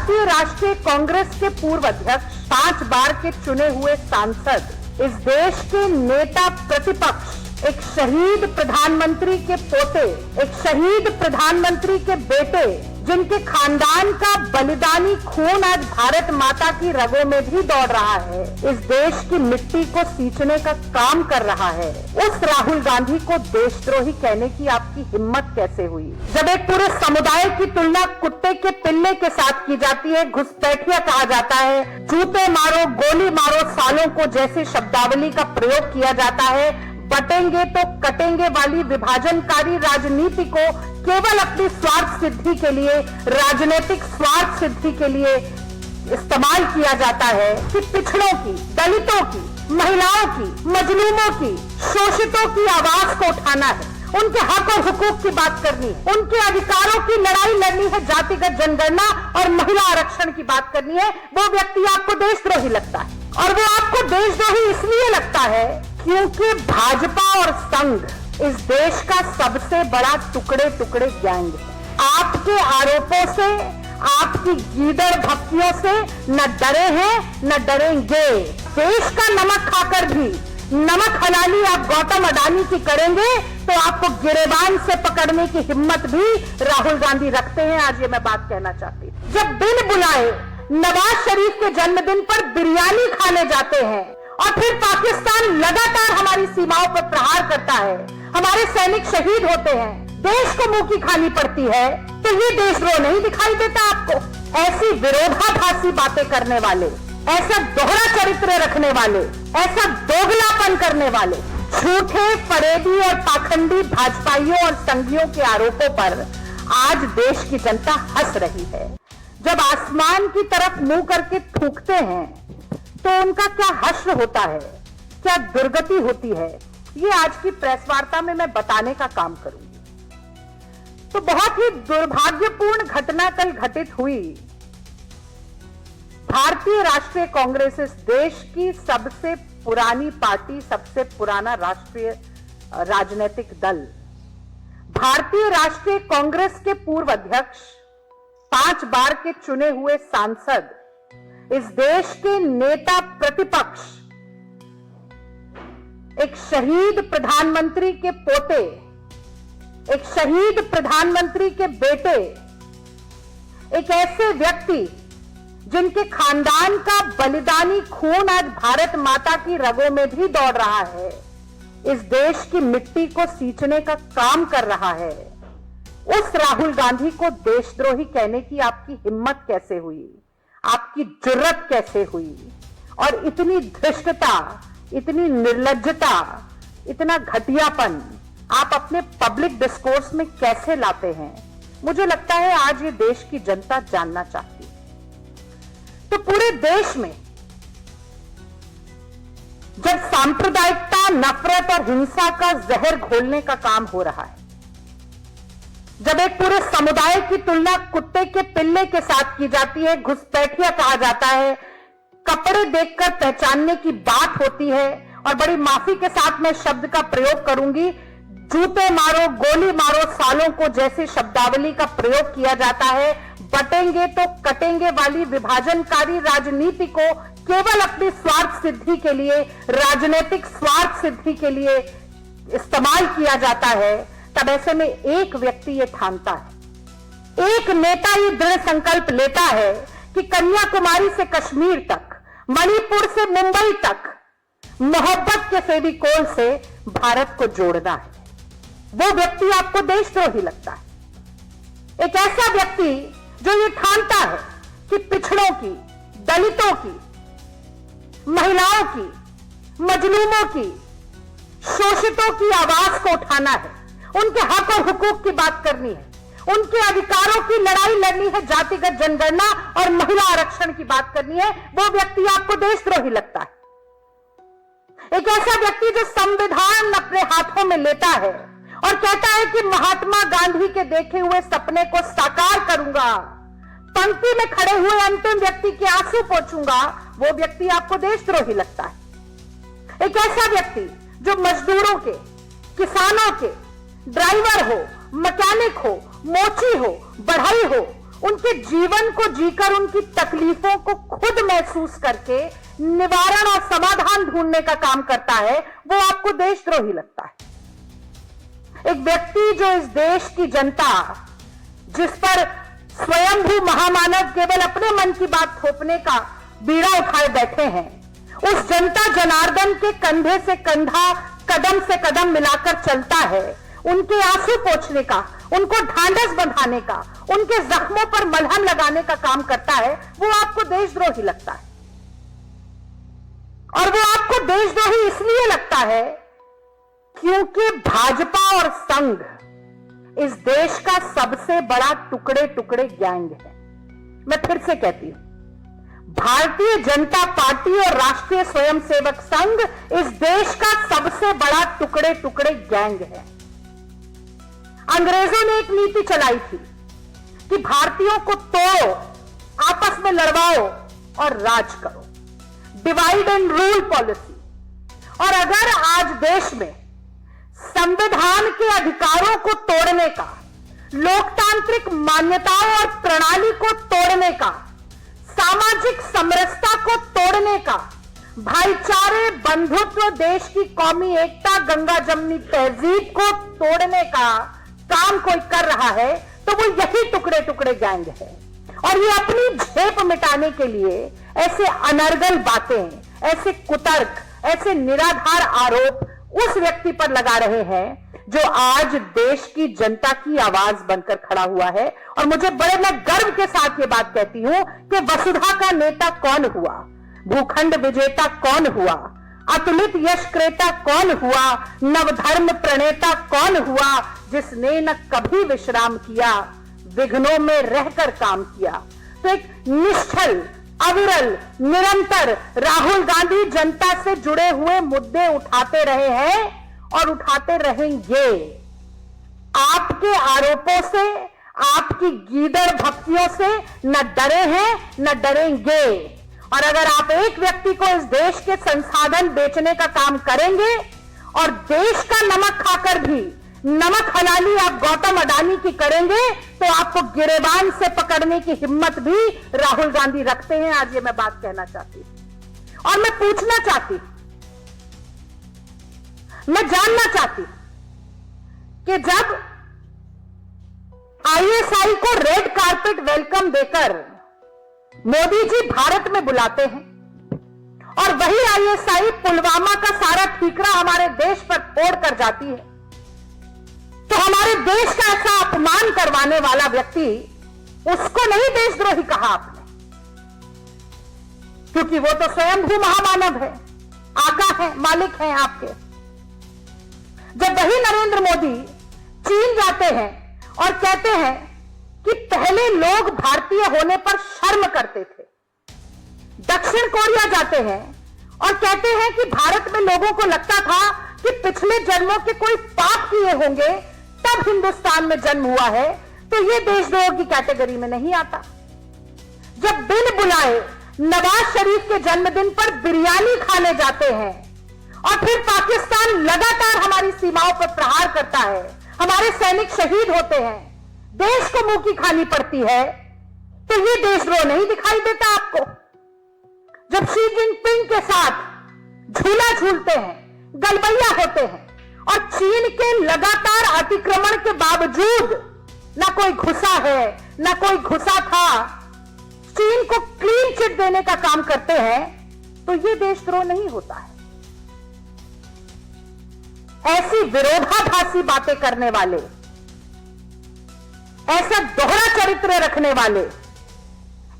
भारतीय राष्ट्रीय कांग्रेस के पूर्व अध्यक्ष, 5 बार के चुने हुए सांसद, इस देश के नेता प्रतिपक्ष, एक शहीद प्रधानमंत्री के पोते, एक शहीद प्रधानमंत्री के बेटे, जिनके खानदान का बलिदानी खून आज भारत माता की रगों में भी दौड़ रहा है, इस देश की मिट्टी को सींचने का काम कर रहा है, उस राहुल गांधी को देशद्रोही कहने की आपकी हिम्मत कैसे हुई? जब एक पूरे समुदाय की तुलना कुत्ते के पिल्ले के साथ की जाती है, घुसपैठिया कहा जाता है, जूते मारो, गोली मारो, सालों को जैसे शब्दावली का प्रयोग किया जाता है, बटेंगे तो कटेंगे वाली विभाजनकारी राजनीति को केवल अपनी स्वार्थ सिद्धि के लिए, राजनीतिक स्वार्थ सिद्धि के लिए इस्तेमाल किया जाता है कि पिछड़ों की, दलितों की, महिलाओं की, मजलूमों की, शोषितों की आवाज को उठाना है, उनके हक और हुकूक की बात करनी है, उनके अधिकारों की लड़ाई लड़नी है, जातिगत जनगणना और महिला आरक्षण की बात करनी है, वो व्यक्ति आपको देशद्रोही लगता है। और वो आपको देशद्रोही इसलिए लगता है क्योंकि भाजपा और संघ इस देश का सबसे बड़ा टुकड़े टुकड़े गैंग है। आपके आरोपों से, आपकी गीदड़ भक्तियों से न डरे हैं न डरेंगे। देश का नमक खाकर भी नमक हलाली आप गौतम अडानी की करेंगे तो आपको गिरेबान से पकड़ने की हिम्मत भी राहुल गांधी रखते हैं। आज ये मैं बात कहना चाहती हूं। जब बिन बुलाए नवाज शरीफ के जन्मदिन पर बिरयानी खाने जाते हैं और फिर पाकिस्तान लगातार हमारी सीमाओं पर प्रहार करता है, हमारे सैनिक शहीद होते हैं, देश को मुंह की खानी पड़ती है, तो ये देशद्रोह नहीं दिखाई देता आपको? ऐसी विरोधाभासी बातें करने वाले, ऐसा दोहरा चरित्र रखने वाले, ऐसा दोगलापन करने वाले, झूठे, फरेबी और पाखंडी भाजपाइयों और संघियों के आरोपों पर आज देश की जनता हंस रही है। जब आसमान की तरफ मुंह करके थूकते हैं तो उनका क्या हश्र होता है, क्या दुर्गति होती है, ये आज की प्रेस वार्ता में मैं बताने का काम करूंगी। तो बहुत ही दुर्भाग्यपूर्ण घटना कल घटित हुई। भारतीय राष्ट्रीय कांग्रेस इस देश की सबसे पुरानी पार्टी, सबसे पुराना राष्ट्रीय राजनीतिक दल, भारतीय राष्ट्रीय कांग्रेस के पूर्व अध्यक्ष, 5 बार के चुने हुए सांसद, इस देश के नेता प्रतिपक्ष, एक शहीद प्रधानमंत्री के पोते, एक शहीद प्रधानमंत्री के बेटे, एक ऐसे व्यक्ति जिनके खानदान का बलिदानी खून आज भारत माता की रगों में भी दौड़ रहा है, इस देश की मिट्टी को सींचने का काम कर रहा है, उस राहुल गांधी को देशद्रोही कहने की आपकी हिम्मत कैसे हुई? आपकी जुर्रत कैसे हुई? और इतनी धृष्टता, इतनी निर्लज्जता, इतना घटियापन आप अपने पब्लिक डिस्कोर्स में कैसे लाते हैं? मुझे लगता है आज ये देश की जनता जानना चाहती है। तो पूरे देश में जब सांप्रदायिकता, नफरत और हिंसा का जहर घोलने का काम हो रहा है, जब एक पूरे समुदाय की तुलना कुत्ते के पिल्ले के साथ की जाती है, घुसपैठिया कहा जाता है, कपड़े देखकर पहचानने की बात होती है, और बड़ी माफी के साथ मैं शब्द का प्रयोग करूंगी, जूते मारो, गोली मारो, सालों को जैसे शब्दावली का प्रयोग किया जाता है, बटेंगे तो कटेंगे वाली विभाजनकारी राजनीति को केवल अपनी स्वार्थ सिद्धि के लिए, राजनीतिक स्वार्थ सिद्धि के लिए इस्तेमाल किया जाता है, तब ऐसे में एक व्यक्ति ये ठानता है, एक नेता ये दृढ़ संकल्प लेता है कि कन्याकुमारी से कश्मीर तक, मणिपुर से मुंबई तक मोहब्बत के फेविकोल से भारत को जोड़ना है। वो व्यक्ति आपको देशद्रोही लगता है। एक ऐसा व्यक्ति जो ये ठानता है कि पिछड़ों की, दलितों की, महिलाओं की, मजलूमों की, शोषितों की आवाज को उठाना है, उनके हक और हुकूक की बात करनी है, उनके अधिकारों की लड़ाई लड़नी है, जातिगत जनगणना और महिला आरक्षण की बात करनी है, वो व्यक्ति आपको देशद्रोही लगता है। एक ऐसा व्यक्ति जो संविधान अपने हाथों में लेता है और कहता है कि महात्मा गांधी के देखे हुए सपने को साकार करूंगा, पंक्ति में खड़े हुए अंतिम व्यक्ति के आंसू पोंछूंगा, वो व्यक्ति आपको देशद्रोही लगता है। एक ऐसा व्यक्ति जो मजदूरों के, किसानों के, ड्राइवर हो, मैकेनिक हो, मोची हो, बढ़ई हो, उनके जीवन को जीकर उनकी तकलीफों को खुद महसूस करके निवारण और समाधान ढूंढने का काम करता है, वो आपको देशद्रोही लगता है। एक व्यक्ति जो इस देश की जनता, जिस पर स्वयंभू महामानव केवल अपने मन की बात थोपने का बीड़ा उठाए बैठे हैं, उस जनता जनार्दन के कंधे से कंधा, कदम से कदम मिलाकर चलता है, उनके आंसू पोंछने का, उनको ढांढस बंधाने का, उनके जख्मों पर मलहम लगाने का काम करता है, वो आपको देशद्रोही लगता है। और वो आपको देशद्रोही इसलिए लगता है क्योंकि भाजपा और संघ इस देश का सबसे बड़ा टुकड़े टुकड़े गैंग है। मैं फिर से कहती हूं, भारतीय जनता पार्टी और राष्ट्रीय स्वयंसेवक संघ इस देश का सबसे बड़ा टुकड़े टुकड़े गैंग है। अंग्रेजों ने एक नीति चलाई थी कि भारतीयों को तोड़ो, आपस में लड़वाओ और राज करो, डिवाइड एंड रूल पॉलिसी। और अगर आज देश में संविधान के अधिकारों को तोड़ने का, लोकतांत्रिक मान्यताओं और प्रणाली को तोड़ने का, सामाजिक समरसता को तोड़ने का, भाईचारे, बंधुत्व, देश की कौमी एकता, गंगा जमनी तहजीब को तोड़ने का काम कोई कर रहा है, तो वो यही टुकड़े टुकड़े गैंग है। और ये अपनी झेप मिटाने के लिए ऐसे अनर्गल बातें, ऐसे कुतर्क, ऐसे निराधार आरोप उस व्यक्ति पर लगा रहे हैं जो आज देश की जनता की आवाज बनकर खड़ा हुआ है। और मुझे बड़े मैं गर्व के साथ ये बात कहती हूं कि वसुधा का नेता कौन हुआ, भूखंड विजेता कौन हुआ, अतुलित यश क्रेता कौन हुआ, नवधर्म प्रणेता कौन हुआ, जिसने न कभी विश्राम किया, विघ्नों में रहकर काम किया। तो एक निश्चल, अविरल, निरंतर राहुल गांधी जनता से जुड़े हुए मुद्दे उठाते रहे हैं और उठाते रहेंगे। आपके आरोपों से, आपकी गीदड़ भक्तियों से न डरे हैं न डरेंगे। और अगर आप एक व्यक्ति को इस देश के संसाधन बेचने का काम करेंगे और देश का नमक खाकर भी नमक हलाली आप गौतम अडानी की करेंगे, तो आपको गिरेबान से पकड़ने की हिम्मत भी राहुल गांधी रखते हैं। आज ये मैं बात कहना चाहती हूं और मैं पूछना चाहती हूं, मैं जानना चाहती हूं कि जब आईएसआई को रेड कारपेट वेलकम देकर मोदी जी भारत में बुलाते हैं और वही आईएसआई पुलवामा का सारा ठीकरा हमारे देश पर फोड़ कर जाती है, तो हमारे देश का ऐसा अपमान करवाने वाला व्यक्ति, उसको नहीं देशद्रोही कहा आपने, क्योंकि वो तो स्वयंभू महामानव है, आका है, मालिक है आपके। जब वही नरेंद्र मोदी चीन जाते हैं और कहते हैं कि पहले लोग भारतीय होने पर शर्म करते थे, दक्षिण कोरिया जाते हैं और कहते हैं कि भारत में लोगों को लगता था कि पिछले जन्मों के कोई पाप किए होंगे तब हिंदुस्तान में जन्म हुआ है, तो ये देशद्रोह की कैटेगरी में नहीं आता। जब बिन बुलाए नवाज शरीफ के जन्मदिन पर बिरयानी खाने जाते हैं और फिर पाकिस्तान लगातार हमारी सीमाओं पर प्रहार करता है, हमारे सैनिक शहीद होते हैं, देश को मुंह की खानी पड़ती है, तो ये देशद्रोह नहीं दिखाई देता आपको। जब शी जिनपिंग के साथ झूला झूलते हैं, गलबैया होते हैं और चीन के लगातार अतिक्रमण के बावजूद ना कोई घुसा है ना कोई घुसा था, चीन को क्लीन चिट देने का काम करते हैं, तो ये देशद्रोह नहीं होता है। ऐसी विरोधाभासी बातें करने वाले, ऐसा दोहरा चरित्र रखने वाले,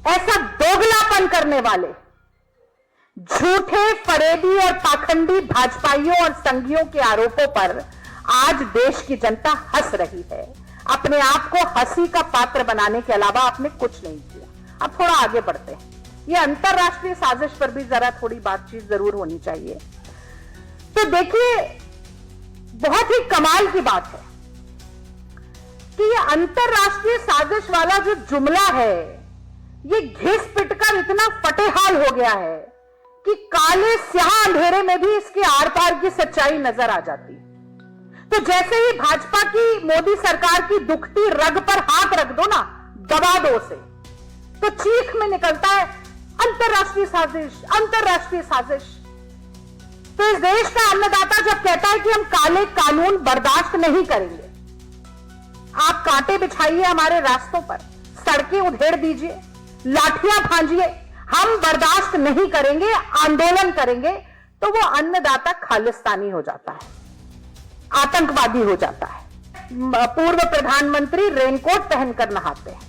ऐसा दोगलापन करने वाले, झूठे, फरेबी और पाखंडी भाजपाइयों और संघियों के आरोपों पर आज देश की जनता हंस रही है। अपने आप को हंसी का पात्र बनाने के अलावा आपने कुछ नहीं किया। अब थोड़ा आगे बढ़ते हैं। ये अंतरराष्ट्रीय साजिश पर भी जरा थोड़ी बातचीत जरूर होनी चाहिए। तो देखिए, बहुत ही कमाल की बात है कि ये अंतरराष्ट्रीय साजिश वाला जो जुमला है, ये घिस पिटकर इतना फटेहाल हो गया है कि काले स्याह अंधेरे में भी इसके आर पार की सच्चाई नजर आ जाती है। तो जैसे ही भाजपा की, मोदी सरकार की दुखती रग पर हाथ रख दो ना, दबा दो उसे, तो चीख में निकलता है अंतरराष्ट्रीय साजिश, अंतरराष्ट्रीय साजिश। तो इस देश का अन्नदाता जब कहता है कि हम काले कानून बर्दाश्त नहीं करेंगे, आप कांटे बिछाइए हमारे रास्तों पर, सड़कें उधेड़ दीजिए, लाठियां भांजिए, हम बर्दाश्त नहीं करेंगे, आंदोलन करेंगे, तो वो अन्नदाता खालिस्तानी हो जाता है, आतंकवादी हो जाता है। पूर्व प्रधानमंत्री रेनकोट पहनकर नहाते हैं।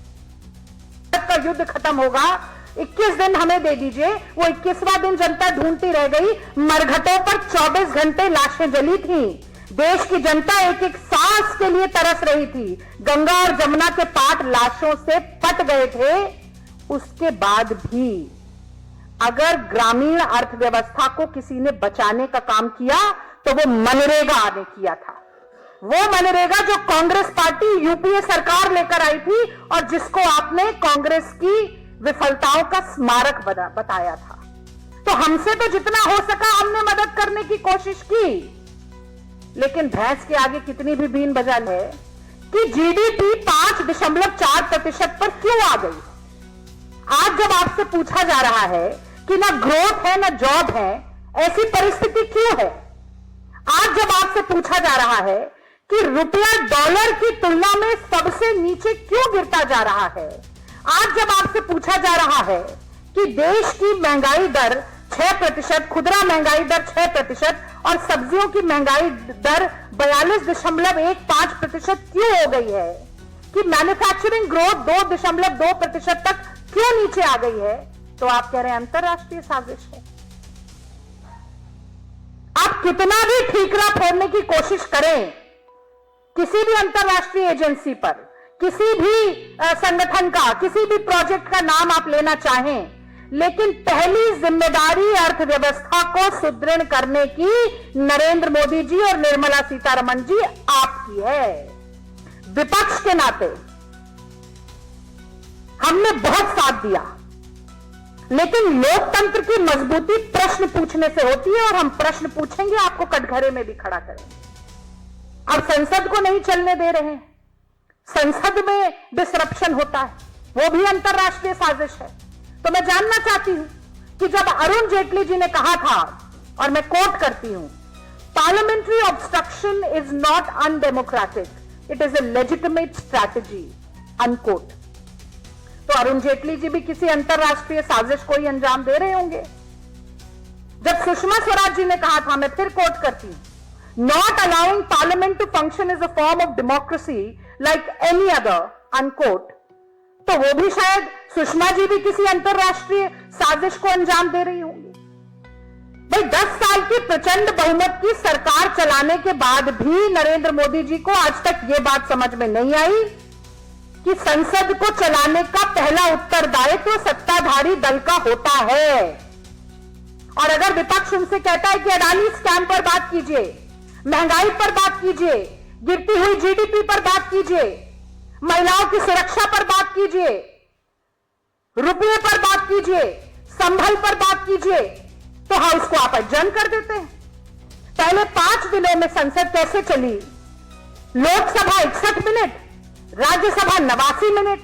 का युद्ध खत्म होगा, 21 दिन हमें दे दीजिए। वो 21वां दिन जनता ढूंढती रह गई। मरघटों पर 24 घंटे लाशें जली थी। देश की जनता एक एक सांस के लिए तरस रही थी। गंगा और जमुना के पाट लाशों से पट गए थे। उसके बाद भी अगर ग्रामीण अर्थव्यवस्था को किसी ने बचाने का काम किया तो वो मनरेगा ने किया था। वो मनरेगा जो कांग्रेस पार्टी यूपीए सरकार लेकर आई थी और जिसको आपने कांग्रेस की विफलताओं का स्मारक बताया था। तो हमसे तो जितना हो सका हमने मदद करने की कोशिश की, लेकिन भैंस के आगे कितनी भी बीन बजा ले कि जीडीपी 5.4% पर क्यों आ गई। आज जब आपसे पूछा जा रहा है कि ना ग्रोथ है ना जॉब है, ऐसी परिस्थिति क्यों है। आज जब आपसे पूछा जा रहा है कि रुपया डॉलर की तुलना में सबसे नीचे क्यों गिरता जा रहा है, आज जब आपसे पूछा जा रहा है कि देश की महंगाई दर 6%, खुदरा महंगाई दर 6% और सब्जियों की महंगाई दर 42.15% क्यों हो गई है, कि मैन्युफैक्चरिंग ग्रोथ 2.2% तक क्यों नीचे आ गई है, तो आप कह रहे हैं अंतरराष्ट्रीय साजिश है। आप कितना भी ठीकरा फोड़ने की कोशिश करें किसी भी अंतरराष्ट्रीय एजेंसी पर, किसी भी संगठन का, किसी भी प्रोजेक्ट का नाम आप लेना चाहें, लेकिन पहली जिम्मेदारी अर्थव्यवस्था को सुदृढ़ करने की नरेंद्र मोदी जी और निर्मला सीतारमण जी आपकी है। विपक्ष के नाते हमने बहुत साथ दिया, लेकिन लोकतंत्र की मजबूती प्रश्न पूछने से होती है और हम प्रश्न पूछेंगे, आपको कटघरे में भी खड़ा करेंगे। अब संसद को नहीं चलने दे रहे हैं, संसद में डिसरप्शन होता है, वो भी अंतरराष्ट्रीय साजिश है। तो मैं जानना चाहती हूं कि जब अरुण जेटली जी ने कहा था, और मैं कोट करती हूं, parliamentary obstruction is not undemocratic, it is a legitimate strategy, unquote. तो अरुण जेटली जी भी किसी अंतरराष्ट्रीय साजिश को ही अंजाम दे रहे होंगे। जब सुषमा स्वराज जी ने कहा था, मैं फिर कोट करती हूं, not allowing parliament to function is a form of democracy like any other, unquote, तो वो भी शायद सुषमा जी भी किसी अंतरराष्ट्रीय साजिश को अंजाम दे रही होंगी। भाई 10 साल की प्रचंड बहुमत की सरकार चलाने के बाद भी नरेंद्र मोदी जी को आज तक ये बात समझ में नहीं आई कि संसद को चलाने का पहला उत्तरदायित्व सत्ताधारी दल का होता है। और अगर विपक्ष उनसे कहता है कि अडानी स्कैम पर बात कीजिए, महंगाई पर बात कीजिए, गिरती हुई जीडीपी पर बात कीजिए, महिलाओं की सुरक्षा पर बात कीजिए, रुपये पर बात कीजिए, संभल पर बात कीजिए, तो हाउस को आप एडजर्न कर देते हैं। पहले 5 दिनों में संसद कैसे चली? Lok Sabha 61 minute, Rajya Sabha 89 minute.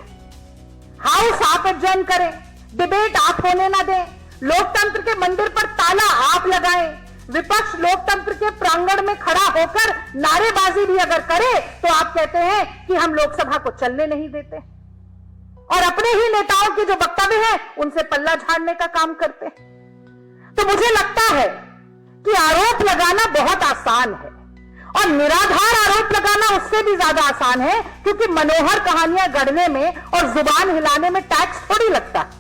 House आप एडजर्न करें, डिबेट आप होने ना दें, लोकतंत्र के मंदिर पर ताला आप लगाएं, विपक्ष लोकतंत्र के प्रांगण में खड़ा होकर नारेबाजी भी अगर करे तो आप कहते हैं कि हम लोकसभा को चलने नहीं देते, और अपने ही नेताओं के जो वक्तव्य हैं उनसे पल्ला झाड़ने का काम करते हैं। तो मुझे लगता है कि आरोप लगाना बहुत आसान है, और निराधार आरोप लगाना उससे भी ज्यादा आसान है, क्योंकि मनोहर कहानियां गढ़ने में और जुबान हिलाने में टैक्स थोड़ी लगता है,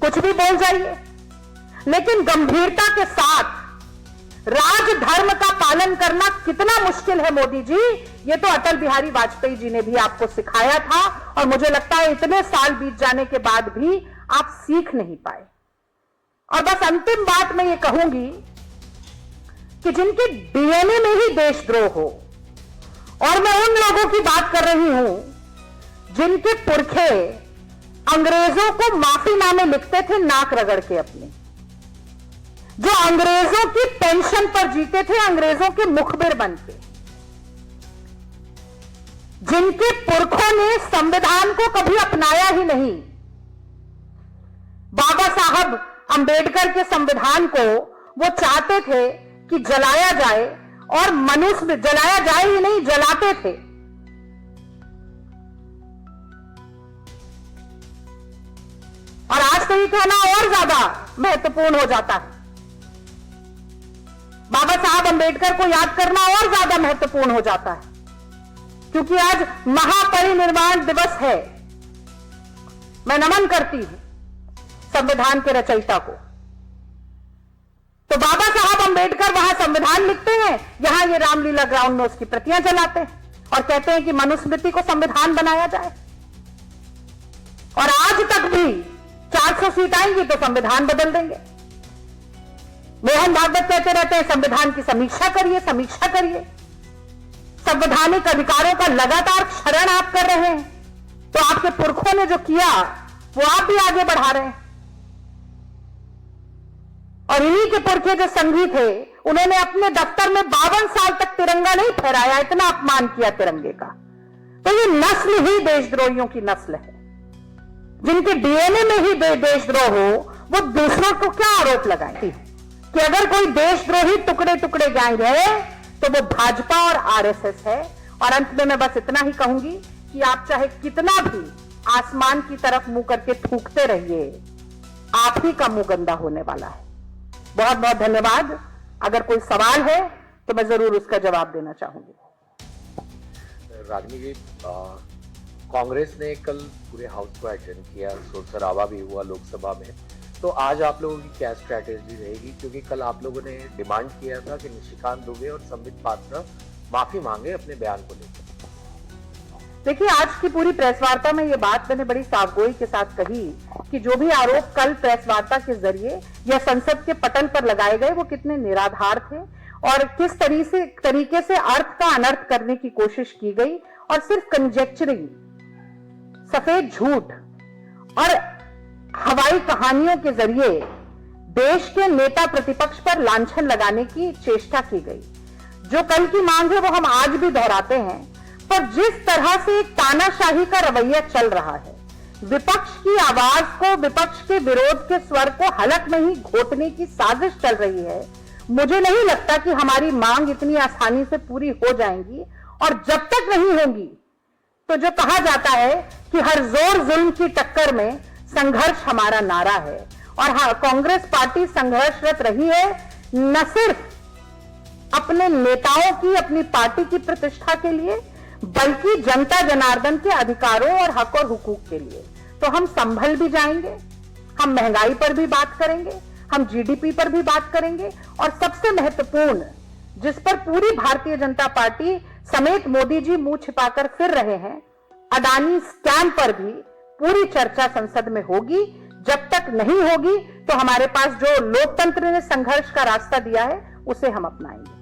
कुछ भी बोल जाइए। लेकिन गंभीरता के साथ राजधर्म का पालन करना कितना मुश्किल है मोदी जी, ये तो अटल बिहारी वाजपेयी जी ने भी आपको सिखाया था, और मुझे लगता है इतने साल बीत जाने के बाद भी आप सीख नहीं पाए। और बस अंतिम बात मैं ये कहूंगी कि जिनके डीएनए में ही देशद्रोह हो, और मैं उन लोगों की बात कर रही हूं जिनके पुरखे अंग्रेजों को माफीनामे लिखते थे नाक रगड़ के अपने, जो अंग्रेजों की पेंशन पर जीते थे, अंग्रेजों के मुखबिर बन के। जिनके पुरखों ने संविधान को कभी अपनाया ही नहीं। बाबा साहब अंबेडकर के संविधान को वो चाहते थे कि जलाया जाए, और मनुष्य जलाया जाए ही नहीं, जलाते थे। और आज तो ये कहना और ज्यादा महत्वपूर्ण हो जाता है। बाबा साहब अंबेडकर को याद करना और ज्यादा महत्वपूर्ण हो जाता है, क्योंकि आज महापरिनिर्वाण दिवस है। मैं नमन करती हूं संविधान के रचयिता को। तो बाबा साहब अंबेडकर वहां संविधान लिखते हैं, यहां ये रामलीला ग्राउंड में उसकी प्रतियां जलाते हैं और कहते हैं कि मनुस्मृति को संविधान बनाया जाए। और आज तक भी 400 सीट आएंगी तो संविधान बदल देंगे। मोहन भागवत कहते रहते हैं संविधान की समीक्षा करिए, समीक्षा करिए। संवैधानिक अधिकारों का लगातार क्षरण आप कर रहे हैं, तो आपके पुरखों ने जो किया वो आप भी आगे बढ़ा रहे हैं। और इन्हीं के पुरखे जो संघी थे, उन्होंने अपने दफ्तर में 52 साल तक तिरंगा नहीं फहराया, इतना अपमान किया तिरंगे का। तो ये नस्ल ही देशद्रोहियों की नस्ल है। जिनके डीएनए में ही देशद्रोह हो, वो दूसरों को क्या आरोप लगाएंगे कि अगर कोई देशद्रोही टुकड़े टुकड़े गैंग है तो वो भाजपा और आरएसएस है। और अंत में मैं बस इतना ही कहूंगी कि आप चाहे कितना भी आसमान की तरफ मुंह करके थूकते रहिए, आप ही का मुंह गंदा होने वाला है। बहुत बहुत धन्यवाद। अगर कोई सवाल है तो मैं जरूर उसका जवाब देना चाहूंगी। रागिनी जी, कांग्रेस ने कल पूरे हाउस को अटेंड किया, शोर शराबा भी हुआ लोकसभा में, तो आज आप लोगों की क्या स्ट्रैटेजी रहेगी? क्योंकि कल आप लोगों ने डिमांड किया था कि निशिकांत दुबे और संबित पात्रा माफी मांगे अपने बयान को लेकर। देखिए, आज की पूरी प्रेस वार्ता में ये बात मैंने बड़ी साफगोई के साथ कही कि जो भी आरोप कल प्रेस वार्ता के जरिए या संसद के पटल पर लगाए गए वो कितने निराधार थे और किस तरीके से अर्थ का अनर्थ करने की कोशिश की गई, और सिर्फ कंजेक्चरिंग, सफेद झूठ और हवाई कहानियों के जरिए देश के नेता प्रतिपक्ष पर लांछन लगाने की चेष्टा की गई। जो कल की मांग है वो हम आज भी दोहराते हैं, पर जिस तरह से एक तानाशाही का रवैया चल रहा है, विपक्ष की आवाज को, विपक्ष के विरोध के स्वर को हलक में ही घोटने की साजिश चल रही है, मुझे नहीं लगता कि हमारी मांग इतनी आसानी से पूरी हो जाएंगी। और जब तक नहीं होगी तो जो कहा जाता है कि हर जोर जुल्म की टक्कर में संघर्ष हमारा नारा है। और हाँ, कांग्रेस पार्टी संघर्षरत रही है, न सिर्फ अपने नेताओं की, अपनी पार्टी की प्रतिष्ठा के लिए, बल्कि जनता जनार्दन के अधिकारों और हक और हुकूक के लिए। तो हम संभल भी जाएंगे, हम महंगाई पर भी बात करेंगे, हम जीडीपी पर भी बात करेंगे, और सबसे महत्वपूर्ण, जिस पर पूरी भारतीय जनता पार्टी समेत मोदी जी मुंह छिपाकर फिर रहे हैं, अडानी स्कैम पर भी पूरी चर्चा संसद में होगी। जब तक नहीं होगी तो हमारे पास जो लोकतंत्र ने संघर्ष का रास्ता दिया है उसे हम अपनाएंगे।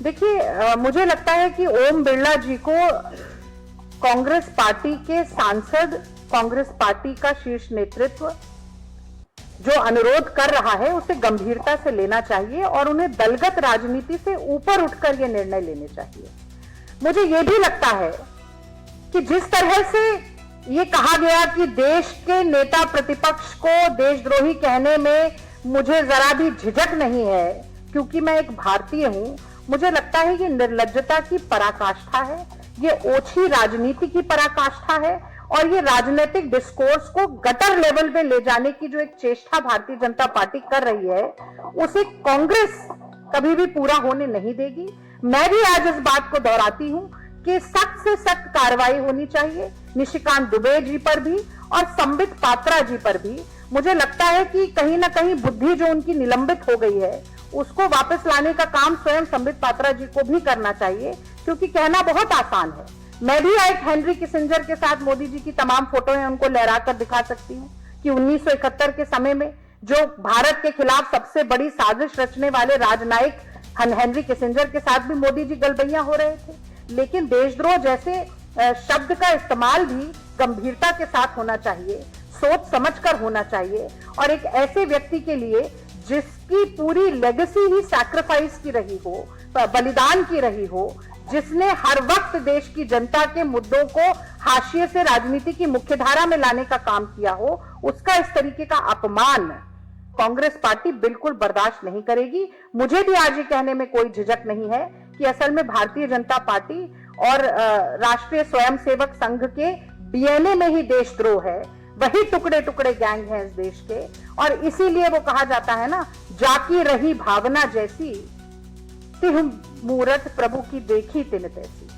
देखिए, मुझे लगता है कि ओम बिरला जी को कांग्रेस पार्टी के सांसद, कांग्रेस पार्टी का शीर्ष नेतृत्व जो अनुरोध कर रहा है उसे गंभीरता से लेना चाहिए और उन्हें दलगत राजनीति से ऊपर उठकर ये निर्णय लेने चाहिए। मुझे ये भी लगता है कि जिस तरह से ये कहा गया कि देश के नेता प्रतिपक्ष को देशद्रोही कहने में मुझे जरा भी झिझक नहीं है, क्योंकि मैं एक भारतीय हूं, मुझे लगता है ये निर्लज्जता की पराकाष्ठा है, ये ओछी राजनीति की पराकाष्ठा है, और ये राजनीतिक डिस्कोर्स को गटर लेवल पे ले जाने की जो एक चेष्टा भारतीय जनता पार्टी कर रही है, उसे कांग्रेस कभी भी पूरा होने नहीं देगी। मैं भी आज इस बात को दोहराती हूं कि सख्त से सख्त कार्रवाई होनी चाहिए निशिकांत दुबे जी पर भी और संबित पात्रा जी पर भी। मुझे लगता है कि कहीं ना कहीं बुद्धि जो उनकी निलंबित हो गई है उसको वापस लाने का काम स्वयं संबित पात्रा जी को भी करना चाहिए, क्योंकि कहना बहुत आसान है। मैं भी एक हेनरी किसिंजर के साथ मोदी जी की तमाम फोटोएं उनको लहराकर दिखा सकती हूँ कि 1971 के समय में जो भारत के खिलाफ सबसे बड़ी साजिश रचने वाले राजनायक हेनरी किसिंजर के साथ भी मोदी जी गलबैया हो रहे थे। लेकिन देशद्रोह जैसे शब्द का इस्तेमाल भी गंभीरता के साथ होना चाहिए, सोच समझकर होना चाहिए। और एक ऐसे व्यक्ति के लिए जिसकी पूरी लेगेसी ही सैक्रिफाइस की रही हो, बलिदान की रही हो, जिसने हर वक्त देश की जनता के मुद्दों को हाशिए से राजनीति की मुख्यधारा में लाने का काम किया हो, उसका इस तरीके का अपमान कांग्रेस पार्टी बिल्कुल बर्दाश्त नहीं करेगी। मुझे भी आज ये कहने में कोई झिझक नहीं है कि असल में भारतीय जनता पार्टी और राष्ट्रीय स्वयंसेवक संघ के डीएनए में ही देशद्रोह है, वही टुकड़े टुकड़े गैंग है इस देश के। और इसीलिए वो कहा जाता है ना, जाकी रही भावना जैसी, तिह मूरत प्रभु की देखी तिन तैसी।